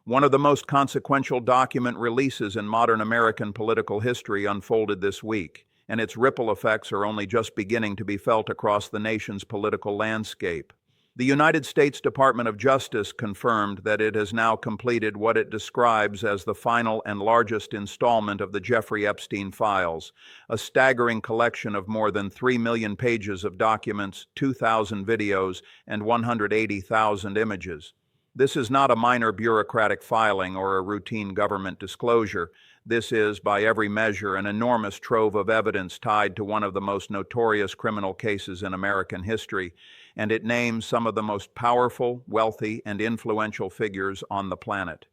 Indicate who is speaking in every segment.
Speaker 1: One of the most consequential document releases in modern American political history unfolded this week, and its ripple effects are only just beginning to be felt across the nation's political landscape. The United States Department of Justice confirmed that it has now completed what it describes as the final and largest installment of the Jeffrey Epstein files, a staggering collection of more than 3 million pages of documents, 2,000 videos, and 180,000 images. This is not a minor bureaucratic filing or a routine government disclosure. This is, by every measure, an enormous trove of evidence tied to one of the most notorious criminal cases in American history, and it names some of the most powerful, wealthy, and influential figures on the planet.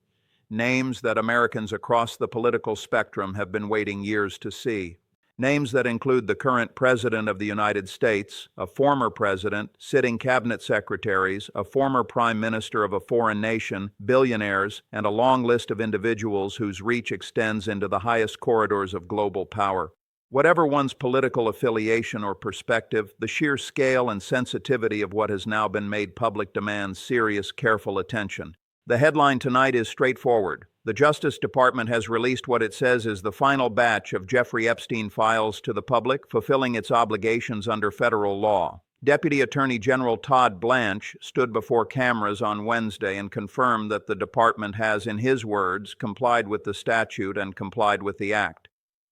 Speaker 1: Names that Americans across the political spectrum have been waiting years to see. Names that include the current President of the United States, a former president, sitting cabinet secretaries, a former prime minister of a foreign nation, billionaires, and a long list of individuals whose reach extends into the highest corridors of global power. Whatever one's political affiliation or perspective, the sheer scale and sensitivity of what has now been made public demands serious, careful attention. The headline tonight is straightforward. The Justice Department has released what it says is the final batch of Jeffrey Epstein files to the public, fulfilling its obligations under federal law. Deputy Attorney General Todd Blanche stood before cameras on Wednesday and confirmed that the department has, in his words, complied with the statute and complied with the act.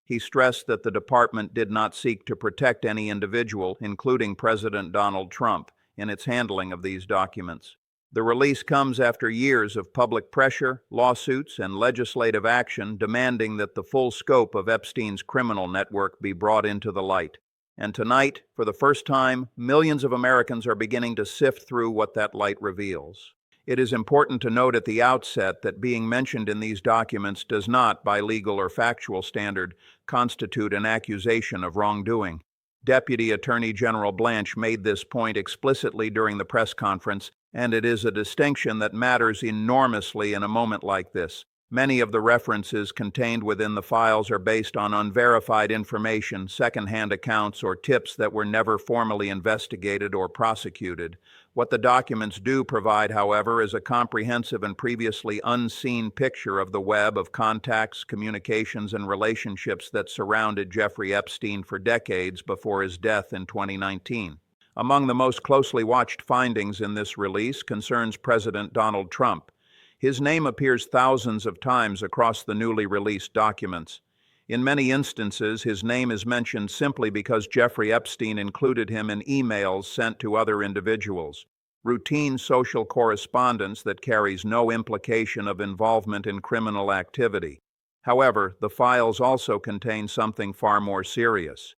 Speaker 1: He stressed that the department did not seek to protect any individual, including President Donald Trump, in its handling of these documents. The release comes after years of public pressure, lawsuits, and legislative action demanding that the full scope of Epstein's criminal network be brought into the light. And tonight, for the first time, millions of Americans are beginning to sift through what that light reveals. It is important to note at the outset that being mentioned in these documents does not, by legal or factual standard, constitute an accusation of wrongdoing. Deputy Attorney General Blanche made this point explicitly during the press conference, and it is a distinction that matters enormously in a moment like this. Many of the references contained within the files are based on unverified information, second-hand accounts, or tips that were never formally investigated or prosecuted. What the documents do provide, however, is a comprehensive and previously unseen picture of the web of contacts, communications, and relationships that surrounded Jeffrey Epstein for decades before his death in 2019. Among the most closely watched findings in this release concerns President Donald Trump. His name appears thousands of times across the newly released documents. In many instances, his name is mentioned simply because Jeffrey Epstein included him in emails sent to other individuals. Routine social correspondence that carries no implication of involvement in criminal activity. However, the files also contain something far more serious.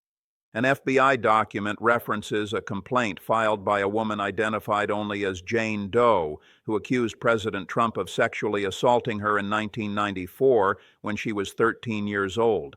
Speaker 1: An FBI document references a complaint filed by a woman identified only as Jane Doe, who accused President Trump of sexually assaulting her in 1994 when she was 13 years old.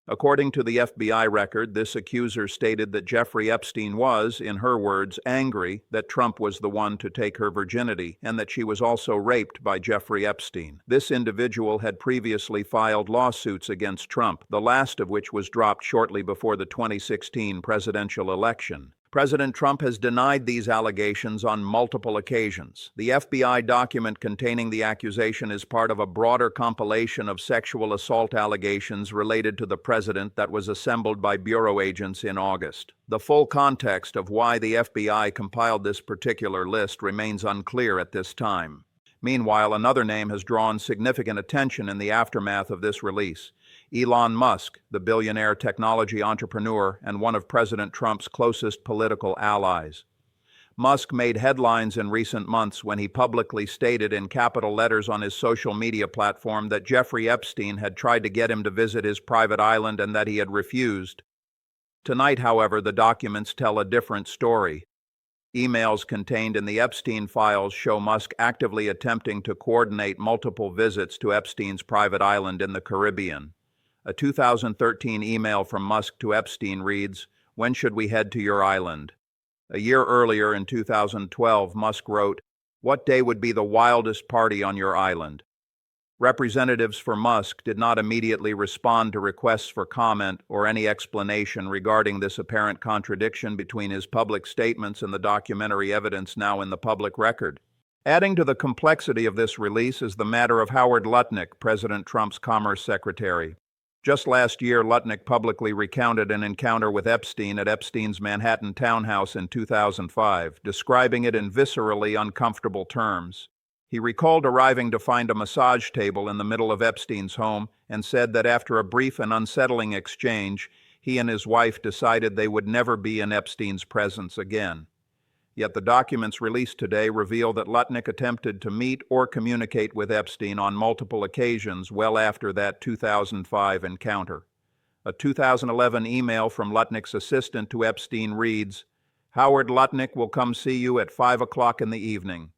Speaker 1: According to the FBI record, this accuser stated that Jeffrey Epstein was, in her words, angry that Trump was the one to take her virginity, and that she was also raped by Jeffrey Epstein. This individual had previously filed lawsuits against Trump, the last of which was dropped shortly before the 2016 presidential election. President Trump has denied these allegations on multiple occasions. The FBI document containing the accusation is part of a broader compilation of sexual assault allegations related to the president that was assembled by bureau agents in August. The full context of why the FBI compiled this particular list remains unclear at this time. Meanwhile, another name has drawn significant attention in the aftermath of this release. Elon Musk, the billionaire technology entrepreneur and one of President Trump's closest political allies. Musk made headlines in recent months when he publicly stated in capital letters on his social media platform that Jeffrey Epstein had tried to get him to visit his private island and that he had refused. Tonight, however, the documents tell a different story. Emails contained in the Epstein files show Musk actively attempting to coordinate multiple visits to Epstein's private island in the Caribbean. A 2013 email from Musk to Epstein reads, "When should we head to your island?" A year earlier, in 2012, Musk wrote, "What day would be the wildest party on your island?" Representatives for Musk did not immediately respond to requests for comment or any explanation regarding this apparent contradiction between his public statements and the documentary evidence now in the public record. Adding to the complexity of this release is the matter of Howard Lutnick, President Trump's Commerce Secretary. Just last year, Lutnick publicly recounted an encounter with Epstein at Epstein's Manhattan townhouse in 2005, describing it in viscerally uncomfortable terms. He recalled arriving to find a massage table in the middle of Epstein's home and said that after a brief and unsettling exchange, he and his wife decided they would never be in Epstein's presence again. Yet the documents released today reveal that Lutnick attempted to meet or communicate with Epstein on multiple occasions well after that 2005 encounter. A 2011 email from Lutnick's assistant to Epstein reads, "Howard Lutnick will come see you at 5 o'clock in the evening."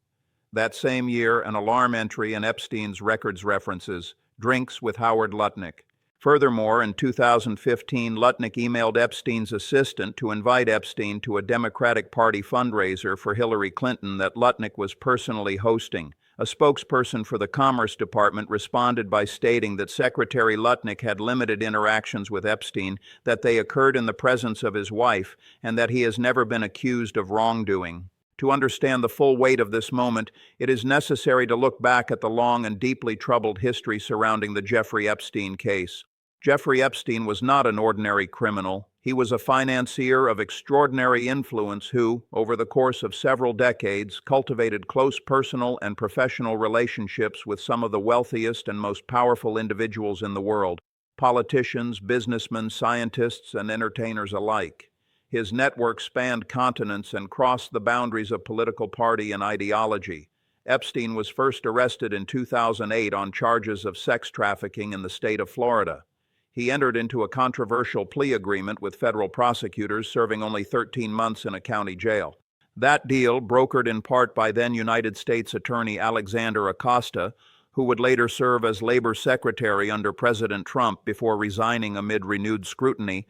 Speaker 1: That same year, an alarm entry in Epstein's records references, "Drinks with Howard Lutnick." Furthermore, in 2015, Lutnick emailed Epstein's assistant to invite Epstein to a Democratic Party fundraiser for Hillary Clinton that Lutnick was personally hosting. A spokesperson for the Commerce Department responded by stating that Secretary Lutnick had limited interactions with Epstein, that they occurred in the presence of his wife, and that he has never been accused of wrongdoing. To understand the full weight of this moment, it is necessary to look back at the long and deeply troubled history surrounding the Jeffrey Epstein case. Jeffrey Epstein was not an ordinary criminal. He was a financier of extraordinary influence who, over the course of several decades, cultivated close personal and professional relationships with some of the wealthiest and most powerful individuals in the world, politicians, businessmen, scientists, and entertainers alike. His network spanned continents and crossed the boundaries of political party and ideology. Epstein was first arrested in 2008 on charges of sex trafficking in the state of Florida. He entered into a controversial plea agreement with federal prosecutors, serving only 13 months in a county jail. That deal, brokered in part by then United States Attorney Alexander Acosta, who would later serve as Labor Secretary under President Trump before resigning amid renewed scrutiny,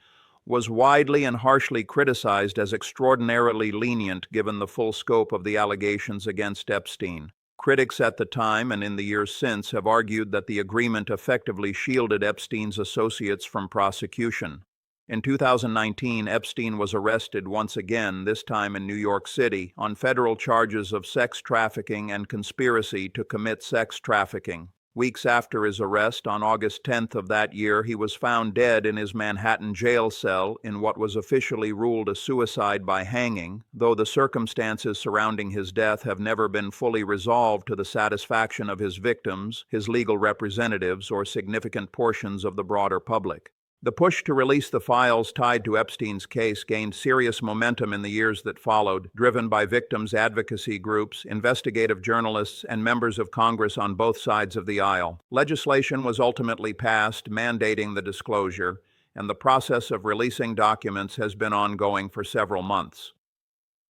Speaker 1: was widely and harshly criticized as extraordinarily lenient given the full scope of the allegations against Epstein. Critics at the time and in the years since have argued that the agreement effectively shielded Epstein's associates from prosecution. In 2019, Epstein was arrested once again, this time in New York City, on federal charges of sex trafficking and conspiracy to commit sex trafficking. Weeks after his arrest, on August 10th of that year, he was found dead in his Manhattan jail cell in what was officially ruled a suicide by hanging, though the circumstances surrounding his death have never been fully resolved to the satisfaction of his victims, his legal representatives, or significant portions of the broader public. The push to release the files tied to Epstein's case gained serious momentum in the years that followed, driven by victims' advocacy groups, investigative journalists, and members of Congress on both sides of the aisle. Legislation was ultimately passed mandating the disclosure, and the process of releasing documents has been ongoing for several months.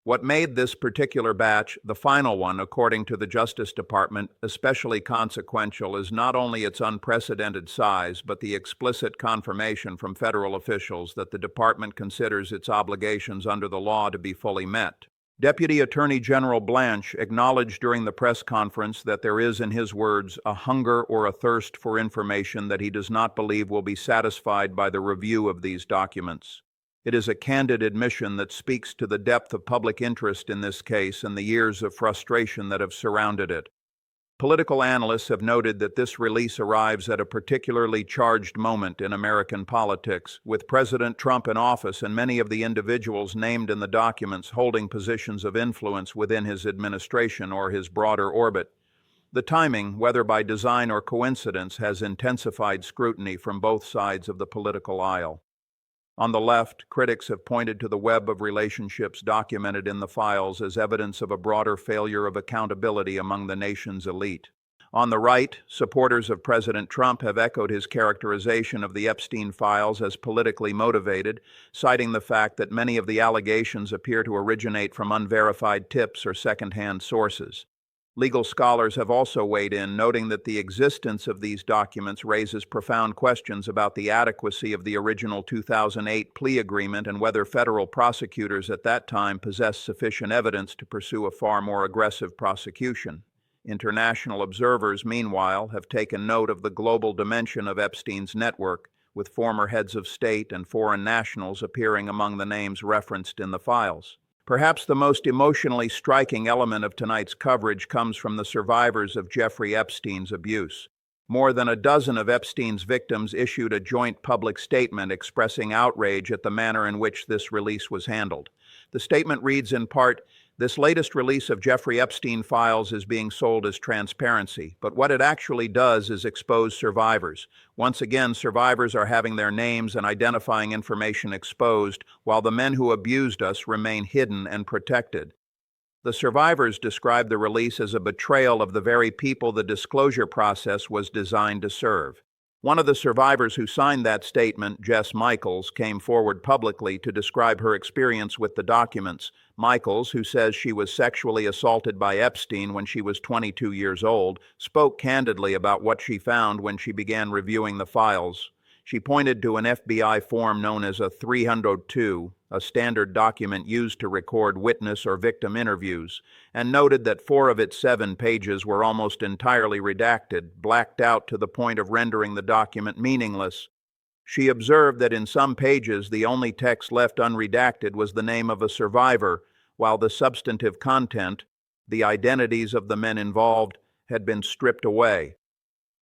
Speaker 1: What made this particular batch, the final one according to the Justice Department, especially consequential is not only its unprecedented size, but the explicit confirmation from federal officials that the department considers its obligations under the law to be fully met. Deputy Attorney General Blanche acknowledged during the press conference that there is, in his words, a hunger or a thirst for information that he does not believe will be satisfied by the review of these documents. It is a candid admission that speaks to the depth of public interest in this case and the years of frustration that have surrounded it. Political analysts have noted that this release arrives at a particularly charged moment in American politics, with President Trump in office and many of the individuals named in the documents holding positions of influence within his administration or his broader orbit. The timing, whether by design or coincidence, has intensified scrutiny from both sides of the political aisle. On the left, critics have pointed to the web of relationships documented in the files as evidence of a broader failure of accountability among the nation's elite. On the right, supporters of President Trump have echoed his characterization of the Epstein files as politically motivated, citing the fact that many of the allegations appear to originate from unverified tips or secondhand sources. Legal scholars have also weighed in, noting that the existence of these documents raises profound questions about the adequacy of the original 2008 plea agreement and whether federal prosecutors at that time possessed sufficient evidence to pursue a far more aggressive prosecution. International observers, meanwhile, have taken note of the global dimension of Epstein's network, with former heads of state and foreign nationals appearing among the names referenced in the files. Perhaps the most emotionally striking element of tonight's coverage comes from the survivors of Jeffrey Epstein's abuse. More than a dozen of Epstein's victims issued a joint public statement expressing outrage at the manner in which this release was handled. The statement reads in part, "This latest release of Jeffrey Epstein files is being sold as transparency, but what it actually does is expose survivors. Once again, survivors are having their names and identifying information exposed, while the men who abused us remain hidden and protected." The survivors described the release as a betrayal of the very people the disclosure process was designed to serve. One of the survivors who signed that statement, Jess Michaels, came forward publicly to describe her experience with the documents. Michaels, who says she was sexually assaulted by Epstein when she was 22 years old, spoke candidly about what she found when she began reviewing the files. She pointed to an FBI form known as a 302, a standard document used to record witness or victim interviews, and noted that 4 of its 7 pages were almost entirely redacted, blacked out to the point of rendering the document meaningless. She observed that in some pages the only text left unredacted was the name of a survivor, while the substantive content, the identities of the men involved, had been stripped away.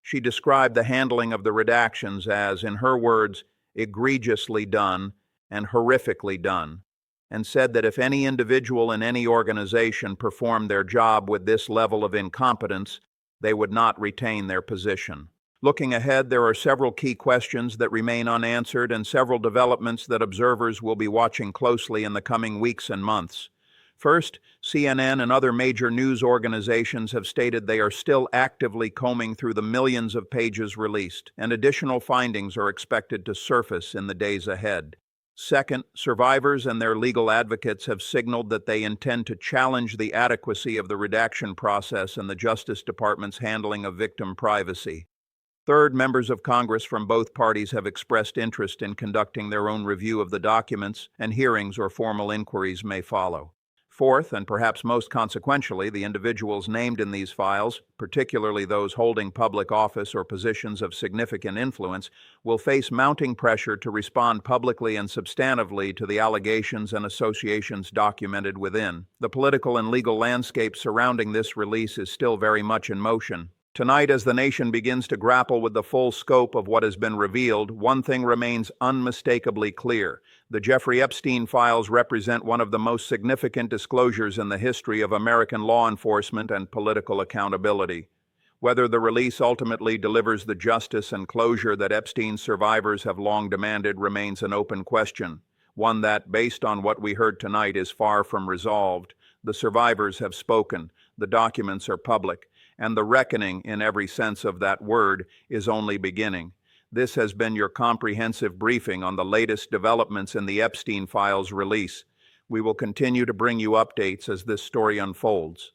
Speaker 1: She described the handling of the redactions as, in her words, egregiously done and horrifically done, and said that if any individual in any organization performed their job with this level of incompetence, they would not retain their position. Looking ahead, there are several key questions that remain unanswered and several developments that observers will be watching closely in the coming weeks and months. First, CNN and other major news organizations have stated they are still actively combing through the millions of pages released, and additional findings are expected to surface in the days ahead. Second, survivors and their legal advocates have signaled that they intend to challenge the adequacy of the redaction process and the Justice Department's handling of victim privacy. Third, members of Congress from both parties have expressed interest in conducting their own review of the documents, and hearings or formal inquiries may follow. Fourth, and perhaps most consequentially, the individuals named in these files, particularly those holding public office or positions of significant influence, will face mounting pressure to respond publicly and substantively to the allegations and associations documented within. The political and legal landscape surrounding this release is still very much in motion. Tonight, as the nation begins to grapple with the full scope of what has been revealed, one thing remains unmistakably clear. The Jeffrey Epstein files represent one of the most significant disclosures in the history of American law enforcement and political accountability. Whether the release ultimately delivers the justice and closure that Epstein's survivors have long demanded remains an open question, one that, based on what we heard tonight, is far from resolved. The survivors have spoken, the documents are public, and the reckoning, in every sense of that word, is only beginning. This has been your comprehensive briefing on the latest developments in the Epstein files release. We will continue to bring you updates as this story unfolds.